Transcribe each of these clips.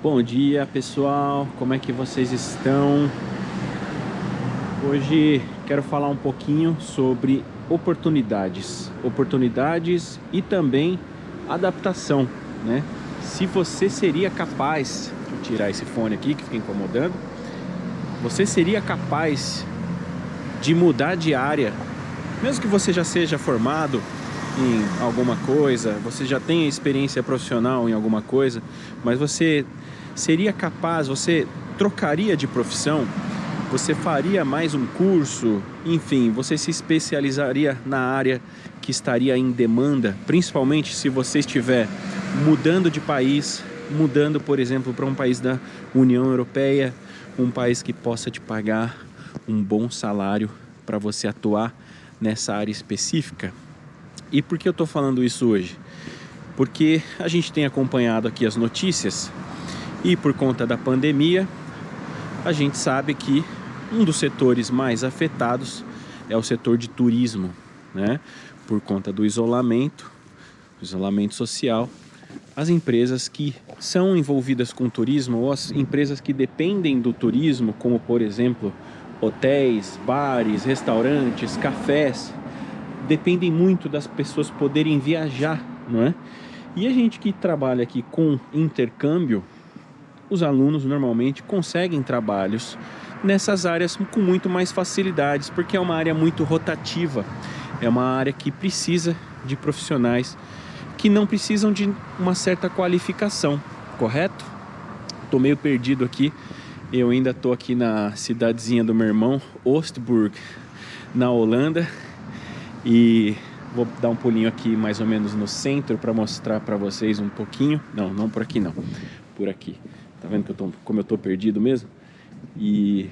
Bom dia, pessoal, como é que vocês estão? Hoje quero falar um pouquinho sobre oportunidades e também adaptação, né? Se você seria capaz, deixa eu tirar esse fone aqui que fica incomodando, você seria capaz de mudar de área, mesmo que você já seja formado em alguma coisa, você já tenha experiência profissional em alguma coisa, mas você seria capaz, você trocaria de profissão, você faria mais um curso, enfim, você se especializaria na área que estaria em demanda, principalmente se você estiver mudando de país, mudando, por exemplo, para um país da União Europeia, um país que possa te pagar um bom salário para você atuar nessa área específica. E por que eu estou falando isso hoje? Porque a gente tem acompanhado aqui as notícias e por conta da pandemia, a gente sabe que um dos setores mais afetados é o setor de turismo, né? Por conta do isolamento social. As empresas que são envolvidas com turismo ou as empresas que dependem do turismo, como por exemplo, hotéis, bares, restaurantes, cafés, dependem muito das pessoas poderem viajar, não é? E a gente que trabalha aqui com intercâmbio, os alunos normalmente conseguem trabalhos nessas áreas com muito mais facilidades, porque é uma área muito rotativa, é uma área que precisa de profissionais que não precisam de uma certa qualificação, correto? Tô meio perdido aqui, eu ainda tô aqui na cidadezinha do meu irmão, Oostburg, na Holanda, e vou dar um pulinho aqui mais ou menos no centro para mostrar para vocês um pouquinho. Não por aqui não, por aqui. Tá vendo que como eu tô perdido mesmo? E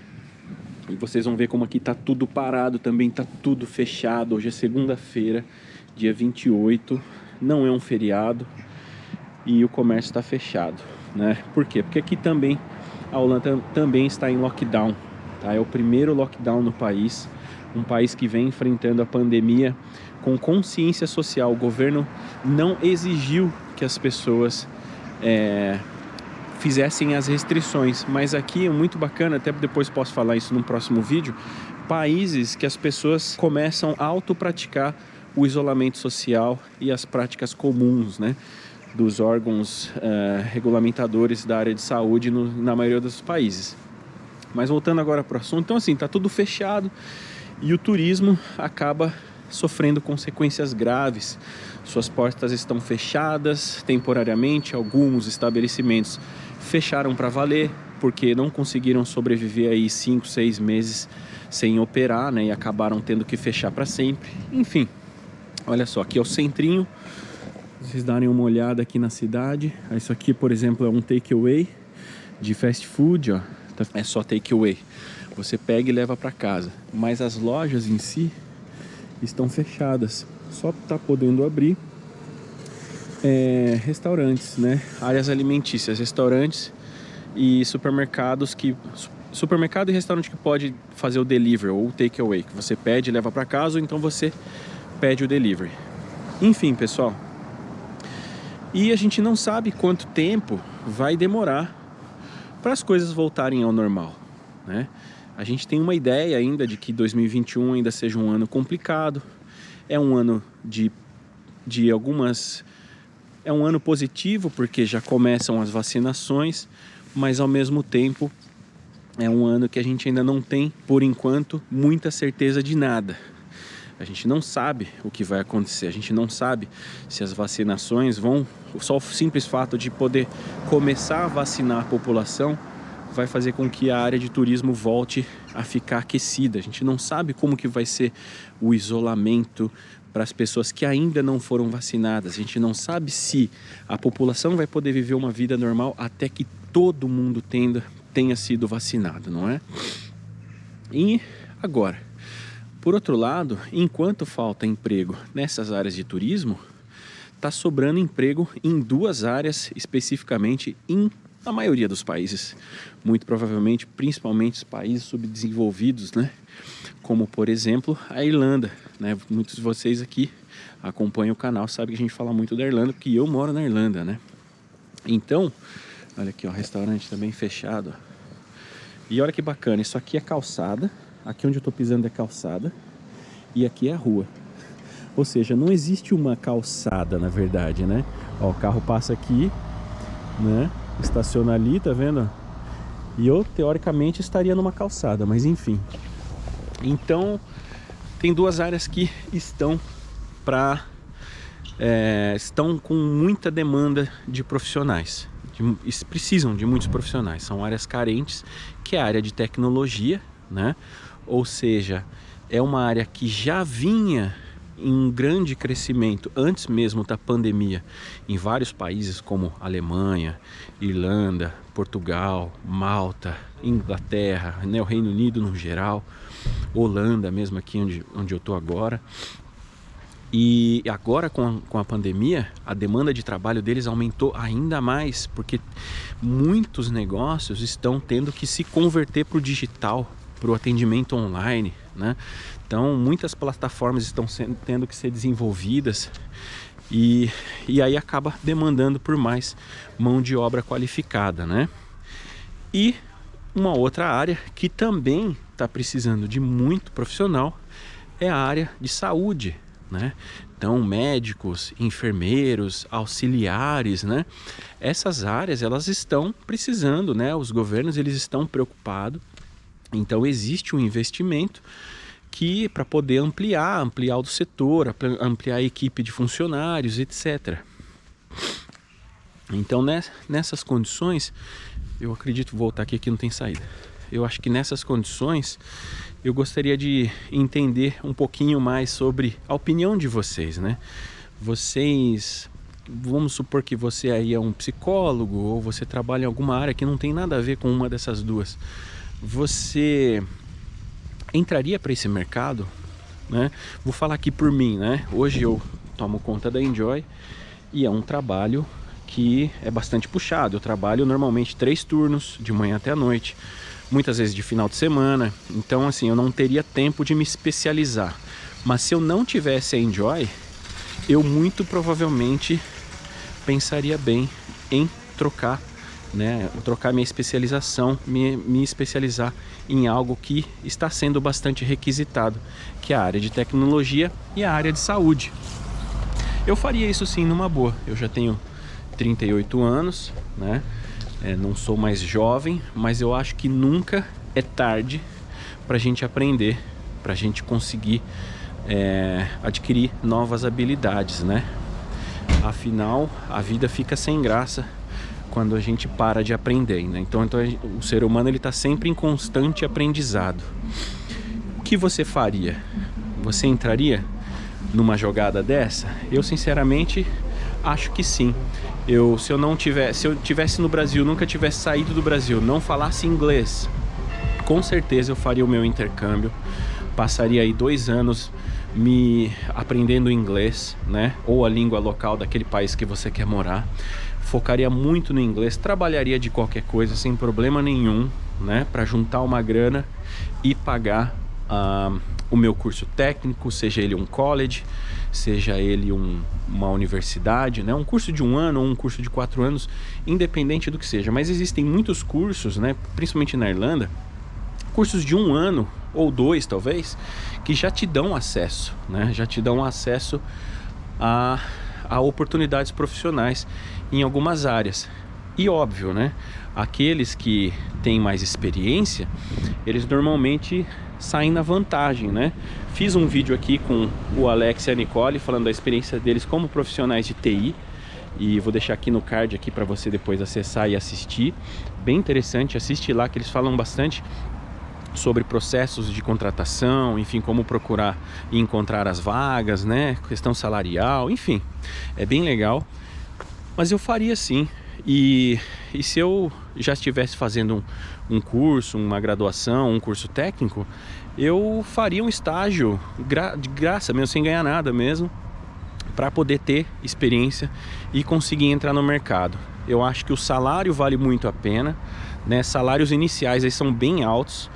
vocês vão ver como aqui tá tudo parado também, tá tudo fechado. Hoje é segunda-feira, dia 28, não é um feriado e o comércio está fechado, né? Por quê? Porque aqui também a Holanda também está em lockdown, tá? É o primeiro lockdown no país, um país que vem enfrentando a pandemia com consciência social. O governo não exigiu que as pessoas fizessem as restrições, mas aqui é muito bacana, até depois posso falar isso num próximo vídeo, países que as pessoas começam a autopraticar o isolamento social e as práticas comuns, né, dos órgãos regulamentadores da área de saúde na maioria dos países. Mas voltando agora para o assunto, então assim, tá tudo fechado e o turismo acaba sofrendo consequências graves. Suas portas estão fechadas temporariamente, alguns estabelecimentos fecharam para valer, porque não conseguiram sobreviver aí 5, 6 meses sem operar, né? E acabaram tendo que fechar para sempre. Enfim, olha só, aqui é o centrinho. Vocês darem uma olhada aqui na cidade. Isso aqui, por exemplo, é um takeaway de fast food, ó. É só takeaway. Você pega e leva para casa. Mas as lojas em si estão fechadas. Só tá podendo abrir restaurantes, né? Áreas alimentícias, restaurantes e supermercados supermercado e restaurante que pode fazer o delivery ou o takeaway, que você pede e leva para casa, ou então você pede o delivery. Enfim, pessoal. E a gente não sabe quanto tempo vai demorar para as coisas voltarem ao normal, né? A gente tem uma ideia ainda de que 2021 ainda seja um ano complicado. É um ano é um ano positivo porque já começam as vacinações, mas ao mesmo tempo é um ano que a gente ainda não tem, por enquanto, muita certeza de nada. A gente não sabe o que vai acontecer, a gente não sabe se as vacinações só o simples fato de poder começar a vacinar a população vai fazer com que a área de turismo volte a ficar aquecida. A gente não sabe como que vai ser o isolamento para as pessoas que ainda não foram vacinadas. A gente não sabe se a população vai poder viver uma vida normal até que todo mundo tenha sido vacinado, não é? E agora, por outro lado, enquanto falta emprego nessas áreas de turismo, está sobrando emprego em duas áreas especificamente na maioria dos países, muito provavelmente, principalmente os países subdesenvolvidos, né? Como, por exemplo, a Irlanda, né? Muitos de vocês aqui acompanham o canal, sabem que a gente fala muito da Irlanda, porque eu moro na Irlanda, né? Então, Olha aqui, ó, o restaurante também fechado. E olha que bacana, isso aqui é calçada. Aqui onde eu tô pisando é calçada. E aqui é a rua. Ou seja, não existe uma calçada, na verdade, né? Ó, o carro passa aqui, né? Estaciona ali, tá vendo? E eu, teoricamente, estaria numa calçada, mas enfim. Então, tem duas áreas que estão estão com muita demanda de profissionais. Precisam de muitos profissionais. São áreas carentes, que é a área de tecnologia, né? Ou seja, é uma área que já vinha em grande crescimento antes mesmo da pandemia em vários países como Alemanha, Irlanda, Portugal, Malta, Inglaterra, né, o Reino Unido no geral, Holanda mesmo aqui onde eu estou agora. E agora com a pandemia, a demanda de trabalho deles aumentou ainda mais, porque muitos negócios estão tendo que se converter para o digital, para o atendimento online, né? Então muitas plataformas estão tendo que ser desenvolvidas e aí acaba demandando por mais mão de obra qualificada, né? E uma outra área que também está precisando de muito profissional é a área de saúde, né? Então médicos, enfermeiros, auxiliares, né? Essas áreas elas estão precisando, né? Os governos eles estão preocupados. Então existe um investimento que para poder ampliar o setor, ampliar a equipe de funcionários, etc. Então nessas condições, eu acredito, voltar aqui que não tem saída. Eu acho que nessas condições eu gostaria de entender um pouquinho mais sobre a opinião de vocês, né? Vocês, vamos supor que você aí é um psicólogo ou você trabalha em alguma área que não tem nada a ver com uma dessas duas. Você entraria para esse mercado, né? Vou falar aqui por mim, né? Hoje eu tomo conta da Enjoy e é um trabalho que é bastante puxado. Eu trabalho normalmente 3 turnos, de manhã até a noite, muitas vezes de final de semana. Então assim, eu não teria tempo de me especializar. Mas se eu não tivesse a Enjoy, eu muito provavelmente pensaria bem em trocar, né? Trocar minha especialização, me especializar em algo que está sendo bastante requisitado, que é a área de tecnologia e a área de saúde. Eu faria isso sim numa boa. Eu já tenho 38 anos, né? Não sou mais jovem, mas eu acho que nunca é tarde para a gente aprender, para a gente conseguir adquirir novas habilidades, né? Afinal, a vida fica sem graça quando a gente para de aprender, né? Então o ser humano ele está sempre em constante aprendizado. O que você faria? Você entraria numa jogada dessa? Eu sinceramente acho que sim. Se eu tivesse no Brasil, nunca tivesse saído do Brasil, não falasse inglês, com certeza eu faria o meu intercâmbio, passaria aí 2 anos me aprendendo inglês, né? Ou a língua local daquele país que você quer morar. Focaria muito no inglês, trabalharia de qualquer coisa sem problema nenhum, né? Para juntar uma grana e pagar o meu curso técnico, seja ele um college, seja ele uma universidade, né? Um curso de 1 ano ou um curso de 4 anos, independente do que seja. Mas existem muitos cursos, né? Principalmente na Irlanda, cursos de 1 ano ou 2 talvez, que já te dão acesso, né? Já te dão acesso a oportunidades profissionais em algumas áreas. E óbvio, né? Aqueles que têm mais experiência, eles normalmente saem na vantagem, né? Fiz um vídeo aqui com o Alex e a Nicole falando da experiência deles como profissionais de TI e vou deixar aqui no card aqui para você depois acessar e assistir. Bem interessante, assiste lá que eles falam bastante sobre processos de contratação, enfim, como procurar e encontrar as vagas, né? Questão salarial, enfim, é bem legal. Mas eu faria sim. E se eu já estivesse fazendo um curso, uma graduação, um curso técnico, eu faria um estágio de graça mesmo, sem ganhar nada mesmo, para poder ter experiência e conseguir entrar no mercado. Eu acho que o salário vale muito a pena, né? Salários iniciais aí são bem altos,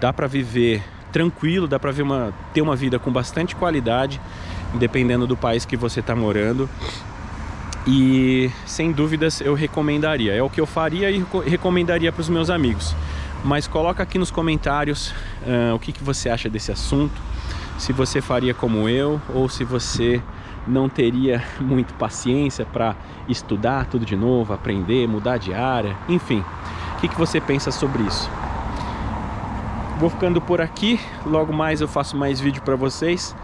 dá para viver tranquilo, dá para ter uma vida com bastante qualidade, dependendo do país que você está morando. E sem dúvidas eu recomendaria. É o que eu faria e recomendaria para os meus amigos. Mas coloca aqui nos comentários o que você acha desse assunto. Se você faria como eu, ou se você não teria muito paciência para estudar tudo de novo, aprender, mudar de área, enfim. O que você pensa sobre isso? Vou ficando por aqui. Logo mais eu faço mais vídeo para vocês.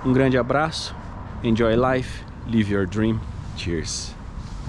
Um grande abraço. Enjoy life. Live your dream. Cheers.